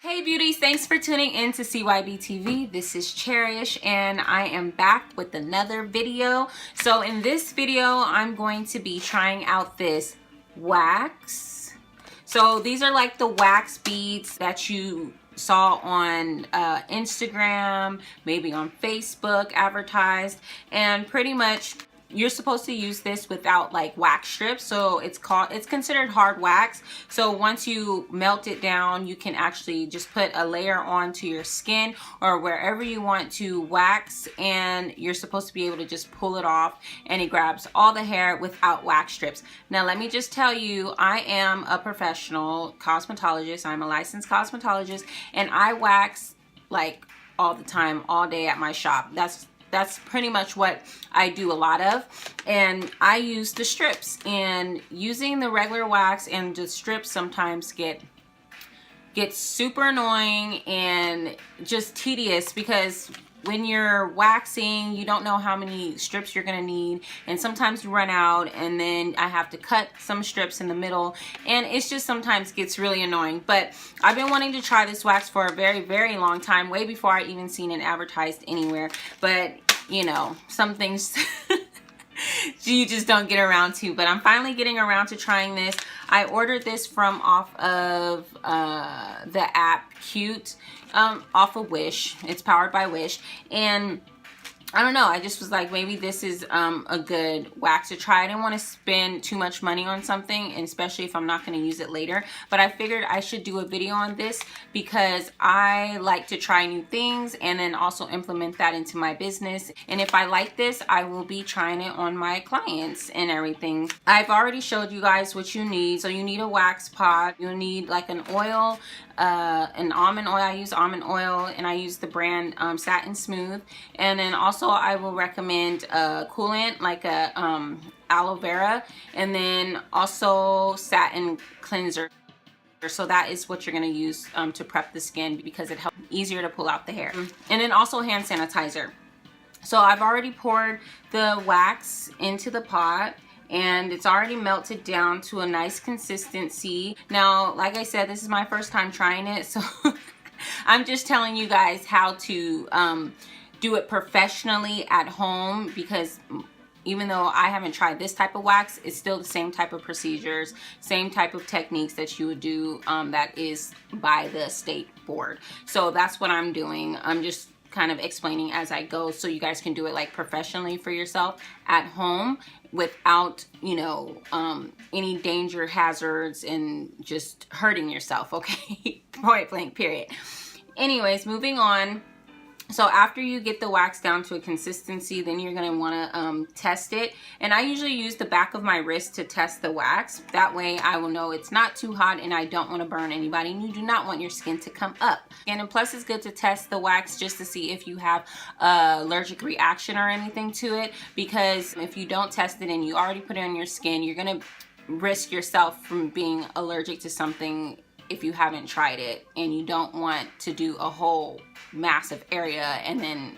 Hey beauties, thanks for tuning in to CYB TV. This is Cherish and I am back with another video. So in this video, I'm going to be trying out this wax. So these are like the wax beads that you saw on Instagram, maybe on Facebook advertised, and pretty much you're supposed to use this without like wax strips. So it's considered hard wax. So once you melt it down, you can actually just put a layer onto your skin or wherever you want to wax, and you're supposed to be able to just pull it off and it grabs all the hair without wax strips. Now let me just tell you, I am a professional cosmetologist. I'm a licensed cosmetologist and I wax like all the time, all day at my shop. That's pretty much what I do a lot of, and I use the strips, and using the regular wax and the strips sometimes get super annoying and just tedious, because when you're waxing you don't know how many strips you're gonna need, and sometimes you run out and then I have to cut some strips in the middle, and it's just sometimes gets really annoying. But I've been wanting to try this wax for a very long time, way before I even seen it advertised anywhere. But you know, some things you just don't get around to, but I'm finally getting around to trying this. I ordered this from off of the app Cute, off of Wish. It's powered by Wish, and I don't know, I just was like, maybe this is a good wax to try. I didn't want to spend too much money on something, and especially if I'm not going to use it later. But I figured I should do a video on this because I like to try new things and then also implement that into my business. And if I like this, I will be trying it on my clients and everything. I've already showed you guys what you need. So you need a wax pot. You'll need like an oil, an almond oil. I use almond oil, and I use the brand Satin Smooth. And then also I will recommend a coolant like a aloe vera, and then also satin cleanser. So that is what you're going to use to prep the skin, because it helps easier to pull out the hair. And then also hand sanitizer. So I've already poured the wax into the pot, and it's already melted down to a nice consistency. Now, like I said, this is my first time trying it, so I'm just telling you guys how to do it professionally at home, because even though I haven't tried this type of wax, it's still the same type of procedures, same type of techniques that you would do that is by the state board. So that's what I'm doing. I'm just kind of explaining as I go, so you guys can do it like professionally for yourself at home without, you know, any danger, hazards, and just hurting yourself. Okay. Point blank, period. Anyways, moving on. So after you get the wax down to a consistency, then you're going to want to test it. And I usually use the back of my wrist to test the wax. That way I will know it's not too hot and I don't want to burn anybody. And you do not want your skin to come up. And plus it's good to test the wax just to see if you have an allergic reaction or anything to it. Because if you don't test it and you already put it on your skin, you're going to risk yourself from being allergic to something if you haven't tried it, and you don't want to do a whole massive area and then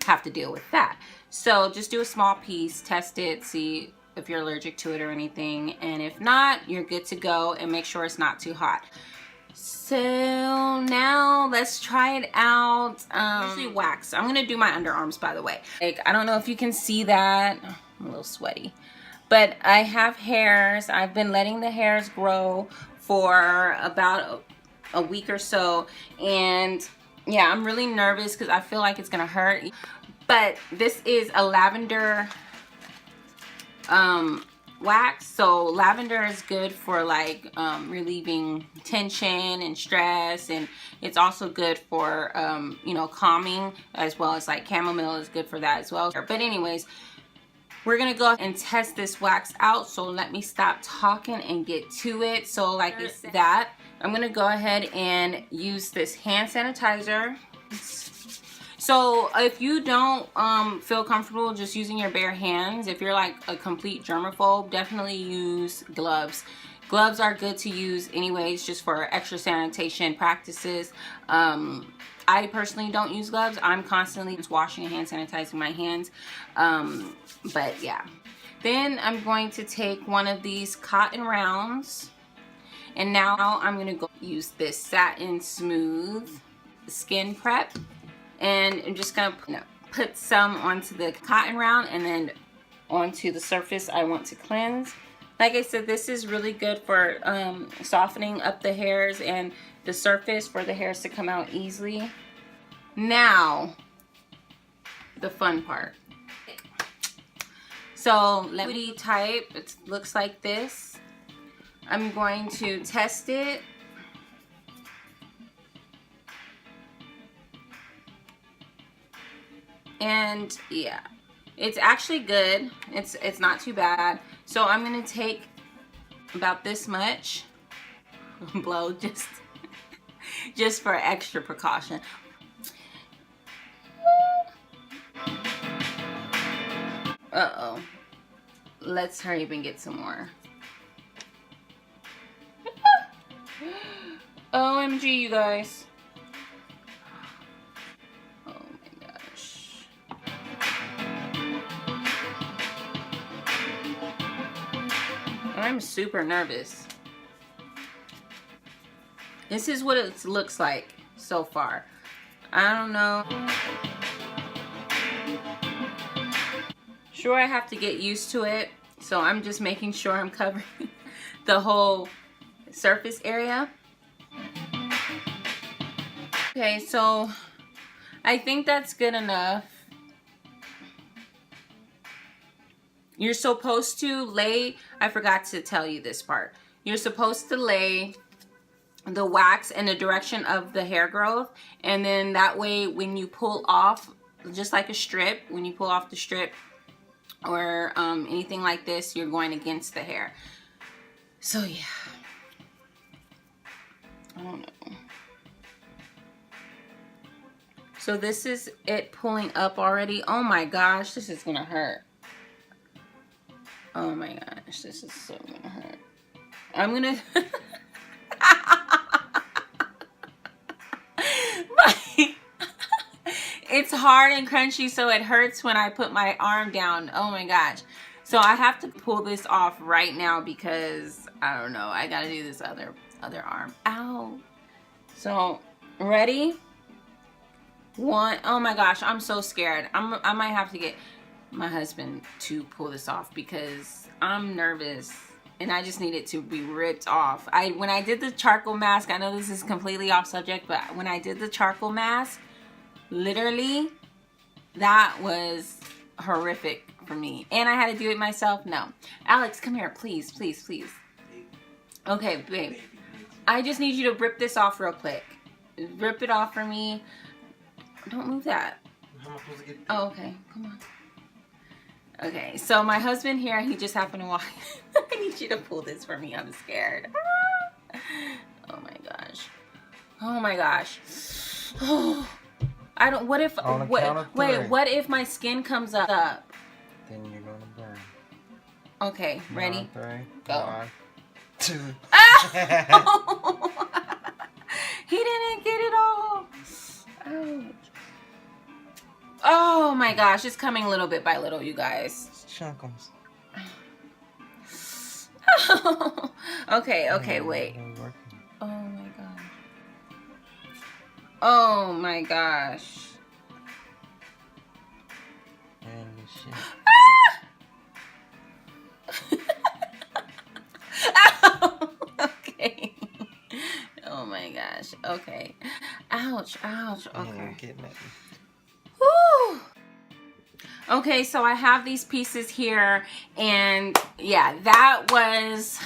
have to deal with that. So just do a small piece, test it, see if you're allergic to it or anything, and if not, you're good to go, and make sure it's not too hot. So now let's try it out. Usually wax. I'm gonna do my underarms, by the way. Like, I don't know if you can see that. I'm a little sweaty, but I have hairs. I've been letting the hairs grow for about a week or so, and yeah, I'm really nervous because I feel like it's gonna hurt. But this is a lavender wax. So lavender is good for like relieving tension and stress, and it's also good for you know, calming, as well as like chamomile is good for that as well. But anyways, we're gonna go and test this wax out, so let me stop talking and get to it. So like I said, that I'm gonna go ahead and use this hand sanitizer. So if you don't feel comfortable just using your bare hands, if you're like a complete germaphobe, definitely use gloves. Gloves are good to use anyways, just for extra sanitation practices. I personally don't use gloves. I'm constantly just washing and hand sanitizing my hands. But yeah. Then I'm going to take one of these cotton rounds, And now I'm gonna go use this Satin Smooth Skin Prep, and I'm just gonna put some onto the cotton round and then onto the surface I want to cleanse. Like I said, this is really good for softening up the hairs and the surface for the hairs to come out easily. Now, the fun part. So, liquidy type, it looks like this. I'm going to test it. And yeah, it's actually good. It's not too bad. So I'm gonna take about this much, blow just for extra precaution. Uh-oh. Let's hurry up and get some more. OMG, you guys. Oh my gosh. I'm super nervous. This is what it looks like so far. I don't know. Sure, I have to get used to it, so I'm just making sure I'm covering the whole surface area. Okay, so I think that's good enough. You're supposed to lay, I forgot to tell you this part. You're supposed to lay the wax in the direction of the hair growth, and then that way when you pull off, just like a strip, when you pull off the strip or anything like this, you're going against the hair. So yeah, I don't know. So this is it pulling up already. Oh my gosh, this is gonna hurt. Oh my gosh, this is so gonna hurt. I'm gonna it's hard and crunchy, so it hurts when I put my arm down. Oh my gosh. So I have to pull this off right now because I don't know, I gotta do this other arm. Ow. So ready? One. Oh my gosh, I'm so scared. I might have to get my husband to pull this off because I'm nervous and I just need it to be ripped off. When I did the charcoal mask, I know this is completely off subject, but when I did the charcoal mask, literally that was horrific for me, and I had to do it myself. No, Alex, come here, please, please, please. Okay, babe, I just need you to rip this off real quick. Rip it off for me. Don't move that. How am I supposed to get Oh, okay, come on. Okay, so my husband here, he just happened to walk. I need you to pull this for me. I'm scared. Oh my gosh. Oh my gosh. Oh, I don't. What if? What if my skin comes up? Then you're gonna burn. Okay, ready? 3, Go. 1, 2. Ah! He didn't get it all. Ouch. Oh my gosh, it's coming little bit by little, you guys. Chunkums. Okay, wait. Oh my gosh. Oh my gosh. And shit. Oh, okay. Oh my gosh. Okay. Ouch, ouch. Okay. Whew. Okay, so I have these pieces here, and yeah, that was,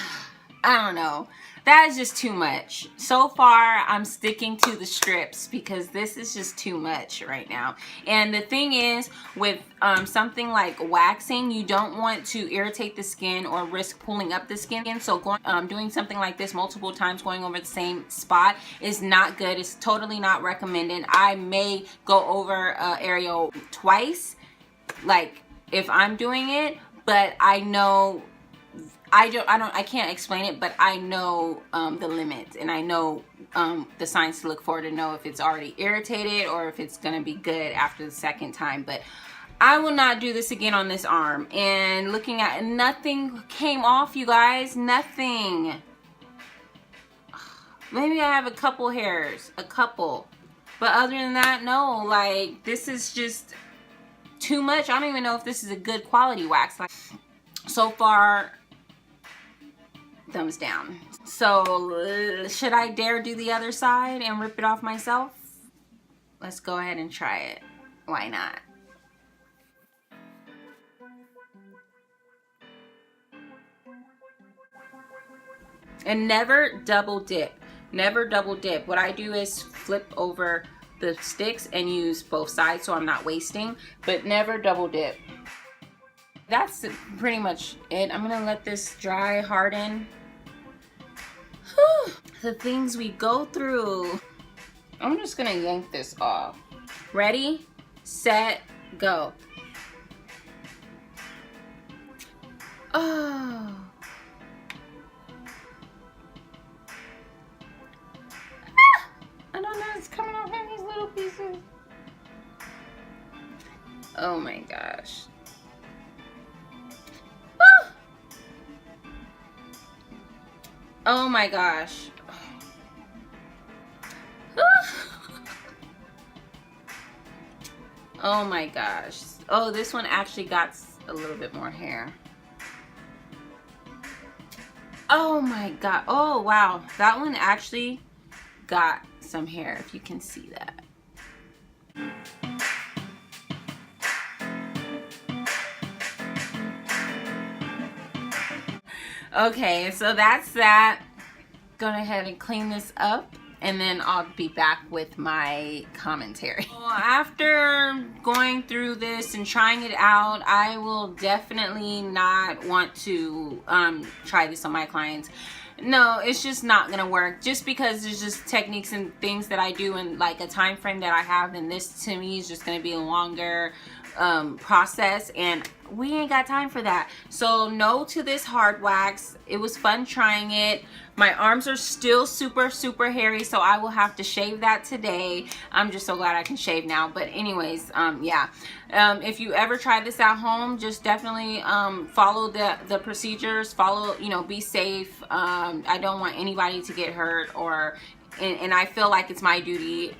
I don't know, that is just too much. So far, I'm sticking to the strips because this is just too much right now. And the thing is, with something like waxing, you don't want to irritate the skin or risk pulling up the skin. So doing something like this multiple times, going over the same spot, is not good. It's totally not recommended. I may go over area twice, like if I'm doing it, but I know I can't explain it, but I know the limits, and I know the signs to look for to know if it's already irritated or if it's gonna be good after the second time. But I will not do this again on this arm. And looking at, nothing came off, you guys. Nothing. Maybe I have a couple hairs, a couple. But other than that, no, like this is just too much. I don't even know if this is a good quality wax. Like, so far, thumbs down. So should I dare do the other side and rip it off myself? Let's go ahead and try it. Why not? And never double dip. Never double dip. What I do is flip over the sticks and use both sides so I'm not wasting, but never double dip. That's pretty much it. I'm gonna let this dry, harden. Whew. The things we go through. I'm just gonna yank this off. Ready, set, go. Oh. I don't know, it's coming off in these little pieces. Oh my gosh. Ah! Oh my gosh. Oh my gosh. Oh, this one actually got a little bit more hair. Oh my god. Oh wow. That one actually got some hair, if you can see that. Okay, so that's that. Go ahead and clean this up, and then I'll be back with my commentary. Well, after going through this and trying it out, I will definitely not want to try this on my clients. No, it's just not gonna work, just because there's just techniques and things that I do in like a time frame that I have, and this to me is just gonna be a longer process, and we ain't got time for that. So no to this hard wax. It was fun trying it. My arms are still super hairy, so I will have to shave that today. I'm just so glad I can shave now. But anyways, yeah, if you ever try this at home, just definitely follow the procedures. Follow, you know, be safe. I don't want anybody to get hurt, or and I feel like it's my duty,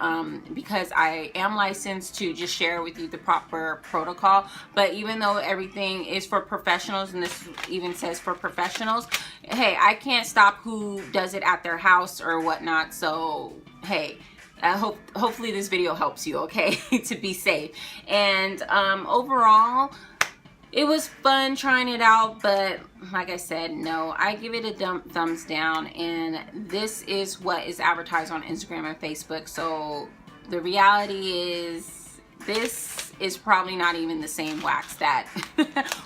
because I am licensed, to just share with you the proper protocol. But even though everything is for professionals, and this even says for professionals, hey, I can't stop who does it at their house or whatnot. So hey, hopefully this video helps you, okay, to be safe. And overall, it was fun trying it out, but like I said, no, I give it a thumbs down. And this is what is advertised on Instagram and Facebook. So the reality is, this is probably not even the same wax that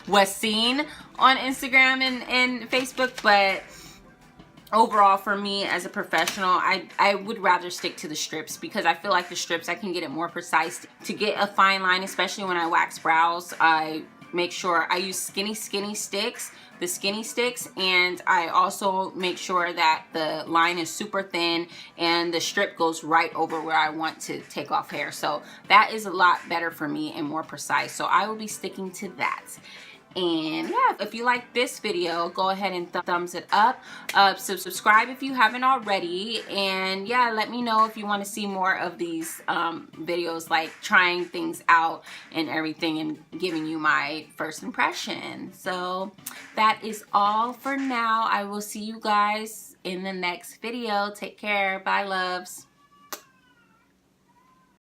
was seen on Instagram and Facebook. But overall, for me as a professional, I would rather stick to the strips, because I feel like the strips, I can get it more precise. To get a fine line, especially when I wax brows, I make sure I use skinny sticks, the skinny sticks, and I also make sure that the line is super thin and the strip goes right over where I want to take off hair. So that is a lot better for me and more precise. So I will be sticking to that. And yeah, if you like this video, go ahead and thumbs it up. Subscribe if you haven't already. And yeah, let me know if you want to see more of these videos, like trying things out and everything, and giving you my first impression. So that is all for now. I will see you guys in the next video. Take care. Bye, loves.